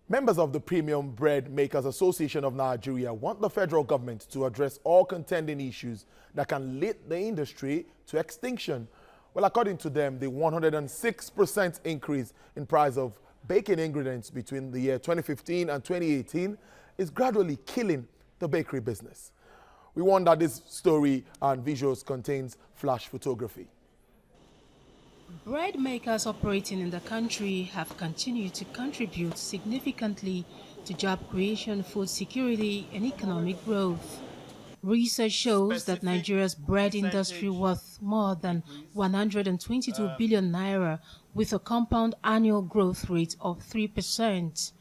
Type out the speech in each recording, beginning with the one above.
Members of the Premium Bread Makers Association of Nigeria want the federal government to address all contending issues that can lead the industry to extinction. Well, according to them, the 106% increase in price of baking ingredients between the year 2015 and 2018 is gradually killing the bakery business. We warn that this story and visuals contains flash photography. Bread makers operating in the country have continued to contribute significantly to job creation, food security, and economic growth. Research shows that Nigeria's bread industry worth more than 122 billion naira with a compound annual growth rate of 3%.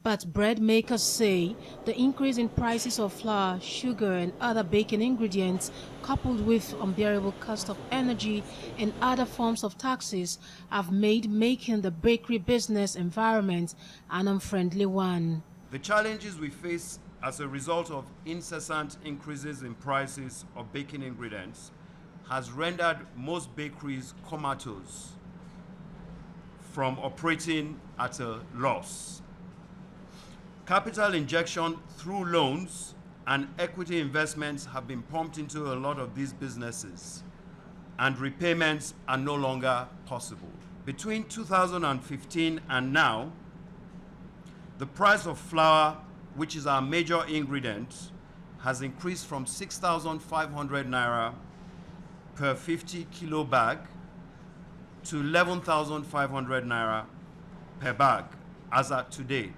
But bread makers say the increase in prices of flour, sugar, and other baking ingredients, coupled with unbearable cost of energy and other forms of taxes, have made making the bakery business environment an unfriendly one. The challenges we face as a result of incessant increases in prices of baking ingredients has rendered most bakeries comatose from operating at a loss. Capital injection through loans and equity investments have been pumped into a lot of these businesses, and repayments are no longer possible. Between 2015 and now, the price of flour, which is our major ingredient, has increased from 6,500 naira per 50 kilo bag to 11,500 naira per bag as at today.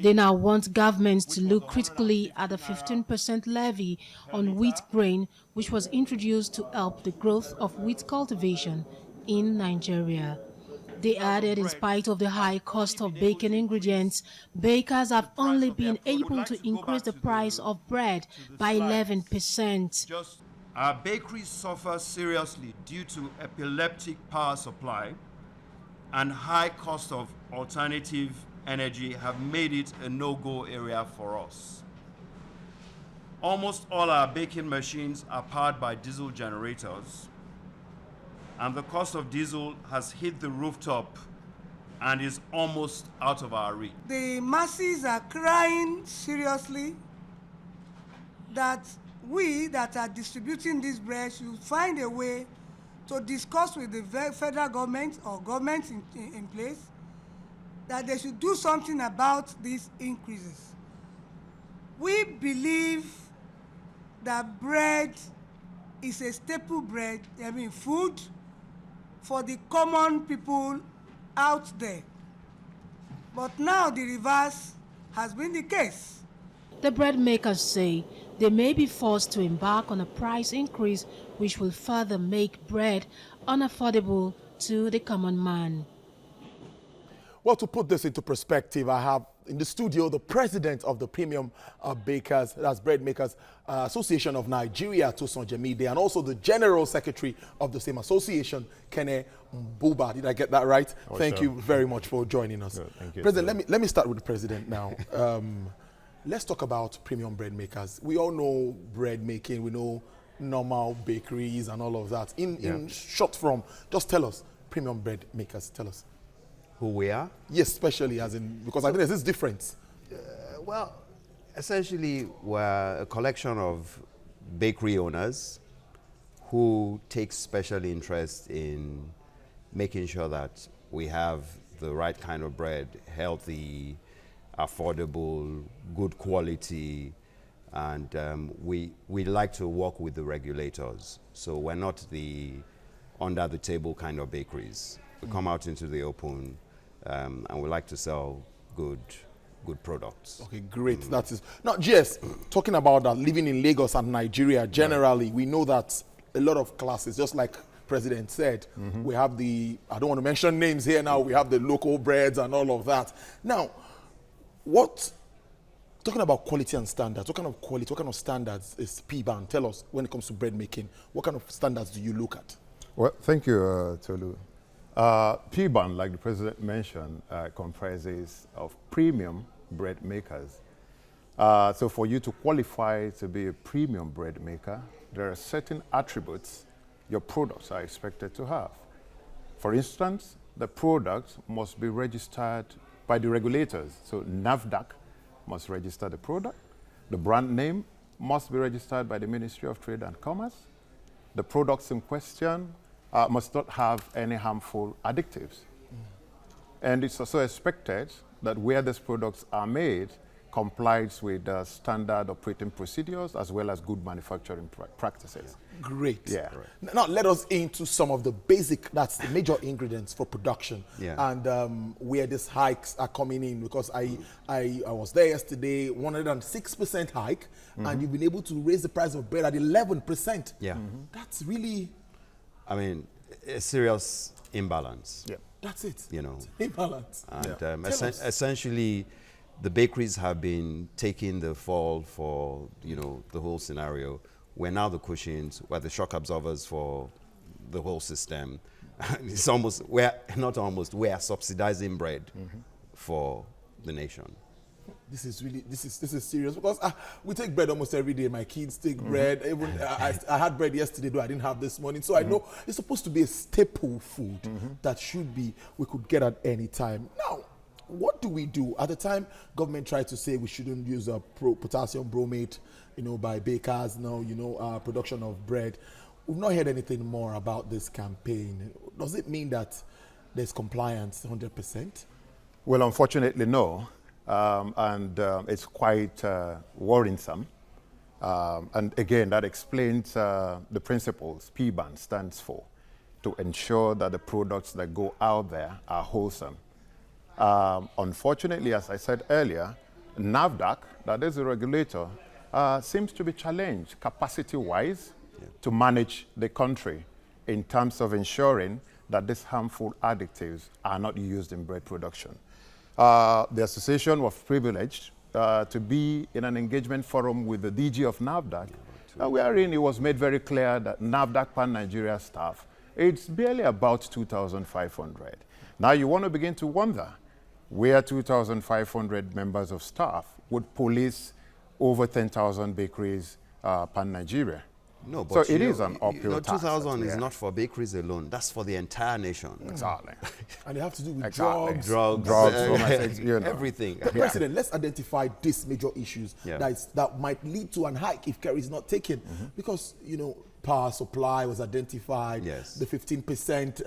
They now want governments to look critically at the 15% levy on wheat grain, which was introduced to help the growth of wheat cultivation in Nigeria. They added, in spite of the high cost of baking ingredients, bakers have only been able to increase the price of bread by 11%. Our bakeries suffer seriously due to epileptic power supply, and high cost of alternative energy have made it a no-go area for us. Almost all our baking machines are powered by diesel generators, and the cost of diesel has hit the rooftop and is almost out of our reach. The masses are crying seriously that we that are distributing this bread should find a way to discuss with the federal government or governments in place that they should do something about these increases. We believe that bread is a staple bread, food for the common people out there. But now the reverse has been the case. The bread makers say they may be forced to embark on a price increase which will further make bread unaffordable to the common man. Well, to put this into perspective, I have in the studio the president of the Premium Bakers, that's Bread Makers Association of Nigeria, Tosun Jemide, and also the general secretary of the same association, Kene Mbuba. Did I get that right? Oh, Thank sure. you very much for joining us. Good, thank you. President, let me start with the president now. Let's talk about premium bread makers. We all know bread making, we know normal bakeries and all of that. In short form, just tell us, premium bread makers, tell us. Who we are? Yes, especially as in, because I think there's this difference. Well, essentially, we're a collection of bakery owners who take special interest in making sure that we have the right kind of bread, healthy, affordable, good quality, and we like to work with the regulators. So we're not the under-the-table kind of bakeries. We come out into the open, and we like to sell good products. Okay, great. That is now, yes. Talking about that, living in Lagos and Nigeria generally, we know that a lot of classes, just like President said, we have the, I don't want to mention names here now. We have the local breads and all of that. Now, talking about quality and standards, what kind of quality, what kind of standards is P-Ban? Tell us when it comes to bread making. What kind of standards do you look at? Well, thank you, Tolu. P-Ban, like the president mentioned, comprises of premium bread makers. So for you to qualify to be a premium bread maker, there are certain attributes your products are expected to have. For instance, the product must be registered by the regulators. So NAFDAC must register the product. The brand name must be registered by the Ministry of Trade and Commerce. The products in question must not have any harmful additives. And it's also expected that where these products are made complies with standard operating procedures as well as good manufacturing practices. Great. Yeah. Now let us into some of the basic, that's the major ingredients for production, and where these hikes are coming in, because I was there yesterday, 106% hike, and you've been able to raise the price of bread at 11%. Yeah. That's really, I mean, a serious imbalance. Yeah. that's it. You know. Imbalance. And Tell us. essentially, the bakeries have been taking the fall for, you know, the whole scenario. We're now the cushions, we're the shock absorbers for the whole system. It's almost, we are subsidizing bread for the nation. This is really, this is serious, because we take bread almost every day. My kids take bread. Even I had bread yesterday, though I didn't have this morning. So I know it's supposed to be a staple food that should be, we could get at any time. Now, what do we do? At the time, government tried to say we shouldn't use potassium bromate, you know, by bakers, production of bread. We've not heard anything more about this campaign. Does it mean that there's compliance 100%? Well, unfortunately, no. It's quite worrisome. And again, that explains the principles PBAN stands for, to ensure that the products that go out there are wholesome. Unfortunately, as I said earlier, NAFDAC, that is the regulator, seems to be challenged capacity-wise to manage the country in terms of ensuring that these harmful additives are not used in bread production. The association was privileged to be in an engagement forum with the DG of NAFDAC, wherein it was made very clear that NAFDAC Pan-Nigeria staff, it's barely about 2,500. Now you want to begin to wonder where 2,500 members of staff would police over 10,000 bakeries pan-Nigeria. No, but so it is an uphill task. 2,000 is not for bakeries alone. That's for the entire nation. Exactly. And they have to do with Exactly. drugs. Drugs, you know. everything. President, let's identify these major issues that might lead to an hike if care is not taken. Because, you know, power supply was identified. Yes. The 15%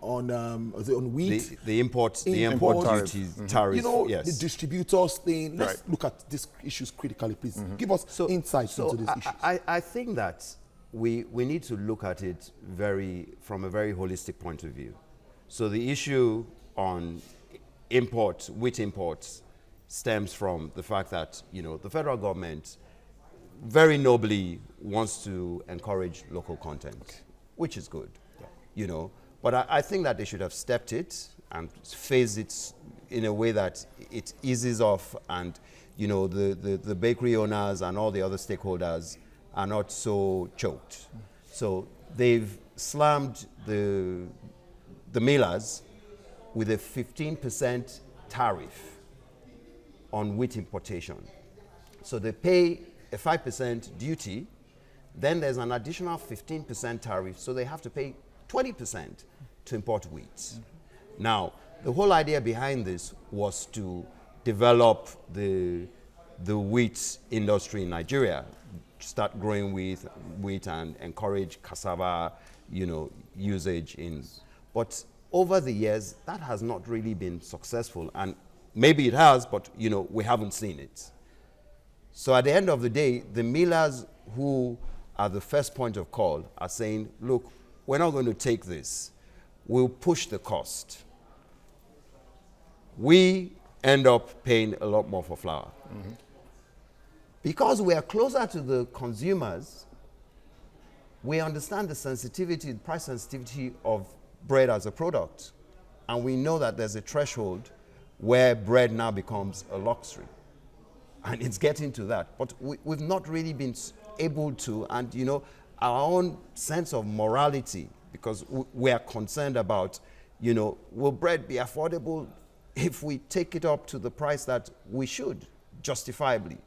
on wheat. The import tariff. duties, tariffs. You know, yes. the distributor's thing. Let's look at these issues critically, please. Give us insights into these issues. I think that we need to look at it from a very holistic point of view. So the issue on wheat imports, stems from the fact that, you know, the federal government very nobly wants to encourage local content, which is good, you know. But I think that they should have stepped it and phased it in a way that it eases off, and, you know, the bakery owners and all the other stakeholders are not so choked. So they've slammed the millers with a 15% tariff on wheat importation. So they pay a 5% duty, then there's an additional 15% tariff, so they have to pay 20% to import wheat. Now, the whole idea behind this was to develop the wheat industry in Nigeria, start growing wheat and encourage cassava, you know, usage in. But over the years, that has not really been successful, and maybe it has, but, you know, we haven't seen it. So at the end of the day, the millers who are the first point of call are saying, look, we're not going to take this. We'll push the cost. We end up paying a lot more for flour. Because we are closer to the consumers, we understand the sensitivity, the price sensitivity of bread as a product. And we know that there's a threshold where bread now becomes a luxury. And it's getting to that. But we've not really been able to, and, you know, our own sense of morality, because we are concerned about, you know, will bread be affordable if we take it up to the price that we should, justifiably?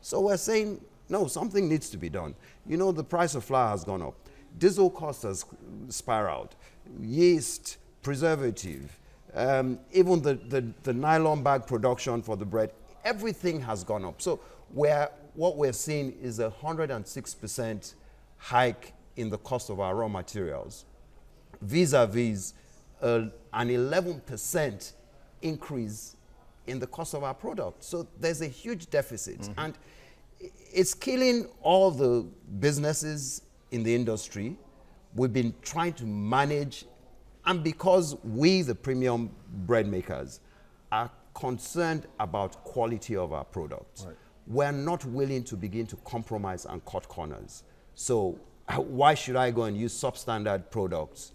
So we're saying, no, something needs to be done. You know, the price of flour has gone up. Diesel cost has spiraled. Yeast, preservative, even the nylon bag production for the bread, everything has gone up. So what we're seeing is 106% hike in the cost of our raw materials, vis-a-vis an 11% increase in the cost of our product. So there's a huge deficit. And it's killing all the businesses in the industry. We've been trying to manage, and because we, the premium bread makers, are concerned about quality of our products, we're not willing to begin to compromise and cut corners. So why should I go and use substandard products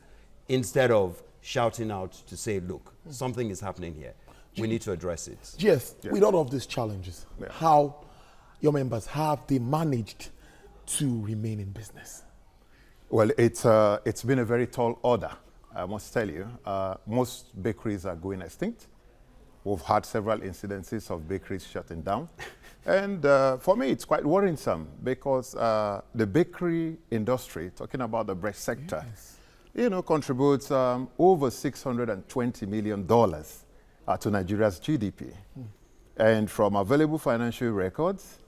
instead of shouting out to say, look, something is happening here. We need to address it. Yes, with all of these challenges, how your members have they managed to remain in business? Well, it's been a very tall order, I must tell you. Most bakeries are going extinct. We've had several incidences of bakeries shutting down. And for me, it's quite worrisome because the bakery industry, talking about the bread sector, contributes over $620 million to Nigeria's GDP. And from available financial records,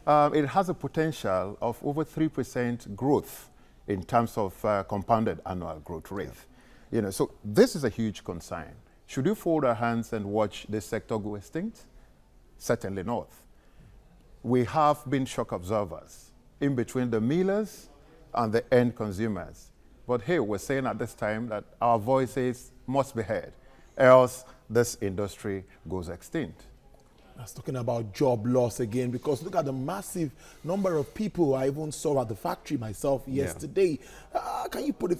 it has a potential of over 3% growth in terms of compounded annual growth rate. So this is a huge concern. Should we fold our hands and watch this sector go extinct? Certainly not. We have been shock observers in between the millers and the end consumers. But hey, we're saying at this time that our voices must be heard, else this industry goes extinct. That's talking about job loss again, because look at the massive number of people I even saw at the factory myself yesterday. Can you put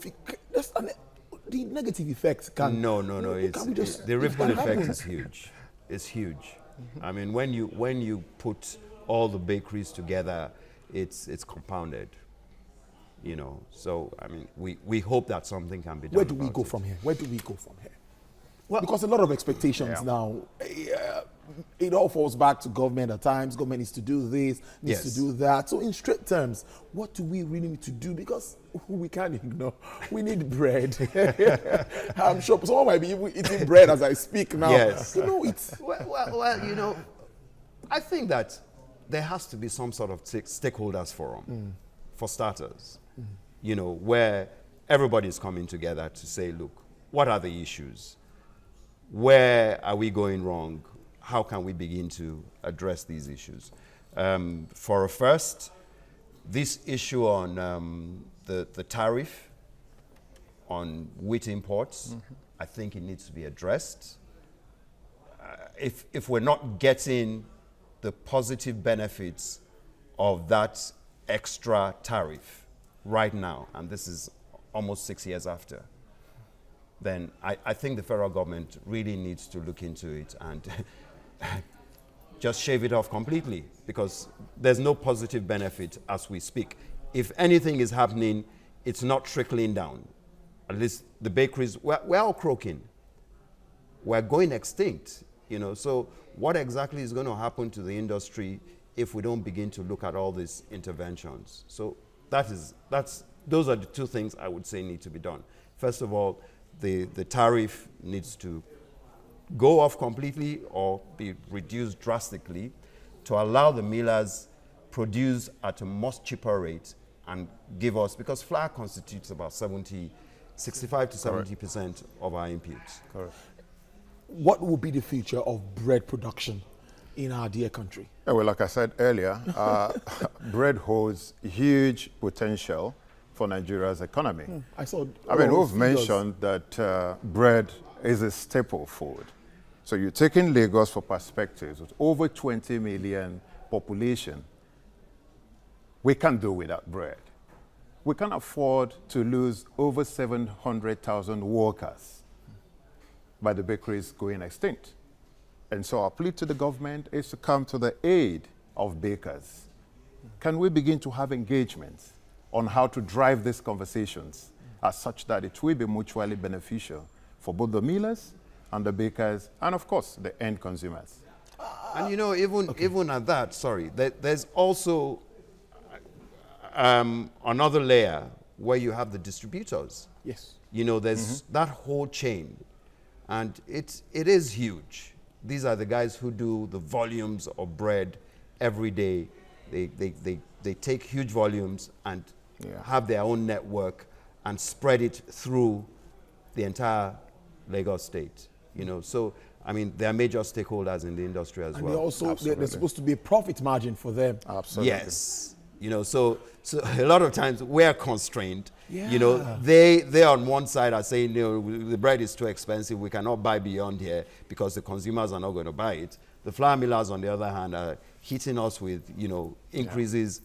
the negative effects? No. The ripple effect is huge. It's huge. I mean, when you put all the bakeries together, it's compounded. So I mean, we hope that something can be done. Where do we go from here? Well, because a lot of expectations now, it all falls back to government at times. Government needs to do this, needs to do that. So in straight terms, what do we really need to do? Because we can't ignore, we need bread. I'm sure someone might be eating bread as I speak now. Yes. It's... Well, I think that there has to be some sort of stakeholders forum, for starters, where everybody is coming together to say, look, what are the issues? Where are we going wrong? How can we begin to address these issues? For a first, this issue on the tariff on wheat imports, I think it needs to be addressed. If we're not getting the positive benefits of that extra tariff right now, and this is almost 6 years after, then I think the federal government really needs to look into it and just shave it off completely, because there's no positive benefit as we speak. If anything is happening, it's not trickling down. At least the bakeries, we're all croaking. We're going extinct, So what exactly is going to happen to the industry if we don't begin to look at all these interventions? So those are the two things I would say need to be done. First of all, the tariff needs to go off completely or be reduced drastically to allow the millers produce at a much cheaper rate and give us, because flour constitutes about 65 to 70% of our inputs. Correct. What will be the future of bread production in our dear country? Yeah, well, like I said earlier, bread holds huge potential for Nigeria's economy. We've mentioned that bread is a staple food. So you're taking Lagos for perspective, with over 20 million population. We can't do without bread. We can't afford to lose over 700,000 workers by the bakeries going extinct. And so our plea to the government is to come to the aid of bakers. Can we begin to have engagements on how to drive these conversations as such that it will be mutually beneficial for both the millers and the bakers and, of course, the end consumers? And even at that, there's also another layer where you have the distributors. Yes. There's that whole chain. And it is huge. These are the guys who do the volumes of bread every day. They take huge volumes and have their own network and spread it through the entire Lagos state. You know, so I mean, they are major stakeholders in the industry as well. And also, there's supposed to be a profit margin for them. Absolutely. Yes. You know, so a lot of times we're constrained. Yeah. You know, they on one side are saying, you know, the bread is too expensive. We cannot buy beyond here because the consumers are not going to buy it. The flour millers, on the other hand, are hitting us with, you know, increases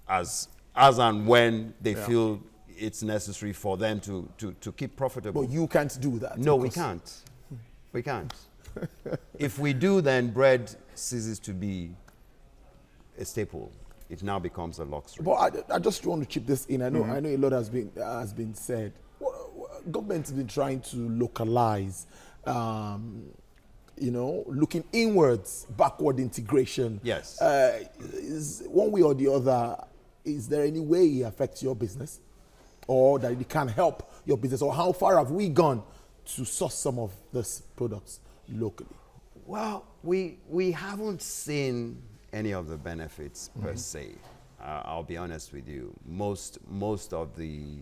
as and when they feel it's necessary for them to keep profitable. But you can't do that. No, we can't. We can't. If we do, then bread ceases to be a staple. It now becomes a luxury. But I just want to chip this in. I know a lot has been said. Government has been trying to localize, you know, looking inwards, backward integration. Yes. Is one way or the other, is there any way it affects your business, or that it can help your business, or how far have we gone to source some of these products locally? Well, we haven't seen any of the benefits per se. I'll be honest with you. Most of the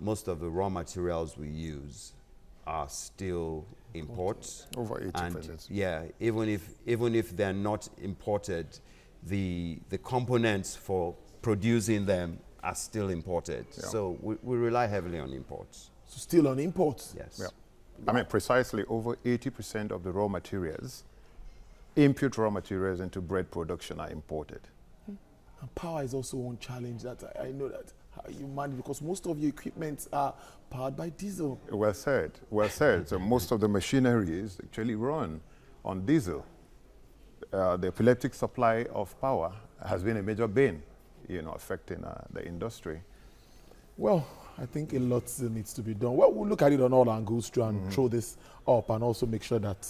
raw materials we use are still imports. Over 80%. And yeah, even if they're not imported, the components for producing them are still imported. Yeah. So we rely heavily on imports. So still on imports. Yes. Yeah. I mean, precisely over 80% of the raw materials, input raw materials into bread production are imported. And power is also one challenge that I know that how you manage, because most of your equipment are powered by diesel. Well said, well said. So most of the machinery is actually run on diesel. The epileptic supply of power has been a major bane, you know, affecting the industry. Well, I think a lot still needs to be done. Well, we'll look at it on all angles, try and throw this up, and also make sure that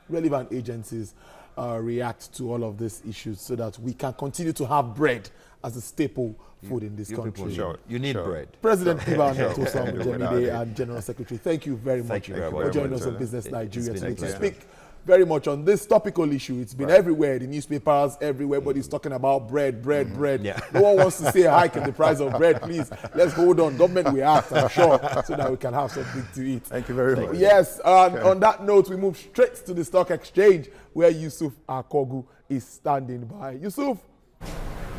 relevant agencies react to all of these issues so that we can continue to have bread as a staple food in this country. You need bread. President Ivan Sure. Tosam Jemide and General Secretary, thank you very much you very for much. joining us on Business Nigeria been a today to pleasure. speak very much on this topical issue. It's been everywhere, the newspapers, everywhere. Everybody's talking about bread. Yeah. No one wants to see a hike in the price of bread. Please, let's hold on. Government will act, I'm sure, so that we can have something to eat. Thank you very much. Yes, on that note, we move straight to the stock exchange where Yusuf Akogu is standing by. Yusuf,